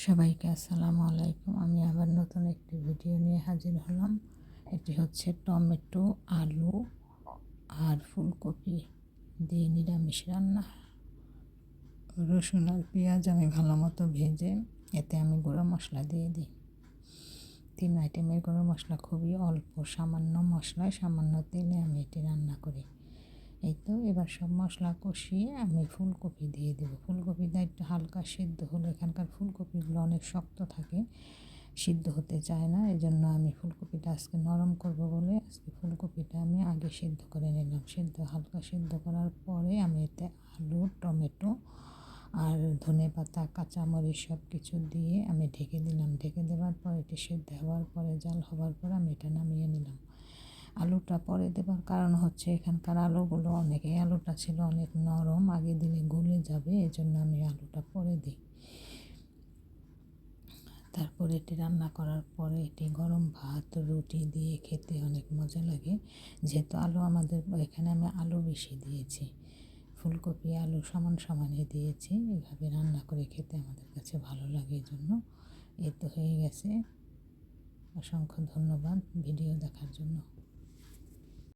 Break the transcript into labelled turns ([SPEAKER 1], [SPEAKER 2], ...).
[SPEAKER 1] সবাইকে আসসালামু আলাইকুম। আমি আবার নতুন একটি ভিডিও নিয়ে হাজির হলাম। এটি হচ্ছে টমেটো, আলু আর ফুলকপি দিয়ে নিরামিষ রান্না। রসুন আর পেঁয়াজ আমি ভালো মতো ভেজে এতে আমি গুঁড়ো মশলা দিয়ে দিই। 3 আইটেমের গুঁড়ো মশলা, খুবই অল্প সামান্য মশলায় সামান্য তেলে আমি এটি রান্না করি। এই তো এবার সব মশলা কষিয়ে আমি ফুলকপি দিয়ে দেবো। ফুলকপিটা একটু হালকা সিদ্ধ হলে, এখানকার ফুলকপিগুলো অনেক শক্ত থাকে, সিদ্ধ হতে চায় না। এই জন্য আমি ফুলকপিটা আজকে নরম করব বলে আজকে ফুলকপিটা আমি আগে সিদ্ধ করে নিলাম। হালকা সিদ্ধ করার পরে আমি এতে আলু, টমেটো আর ধনেপাতা, কাঁচামরিচ সব কিছু দিয়ে আমি ঢেকে দিলাম। ঢেকে দেওয়ার পর এটি সিদ্ধ হওয়ার পরে, জাল হওয়ার পর আমি এটা নামিয়ে নিলাম। আলুটা পরে দেবার কারণ হচ্ছে এখানকার আলুগুলো এই আলুটা ছিল অনেক নরম, আগে দিলে গলে যাবে, এই জন্য আমি আলুটা পরে দিই। তারপর এটি রান্না করার পরে এটি গরম ভাত, রুটি দিয়ে খেতে অনেক মজা লাগে। যেহেতু আলু আমাদের এখানে আমি আলু বেশি দিয়েছি, ফুলকপি আলু সমান সমানই দিয়েছি। এভাবে রান্না করে খেতে আমাদের কাছে ভালো লাগে, এই জন্য। এই তো হয়ে গেছে। অসংখ্য ধন্যবাদ ভিডিও দেখার জন্য।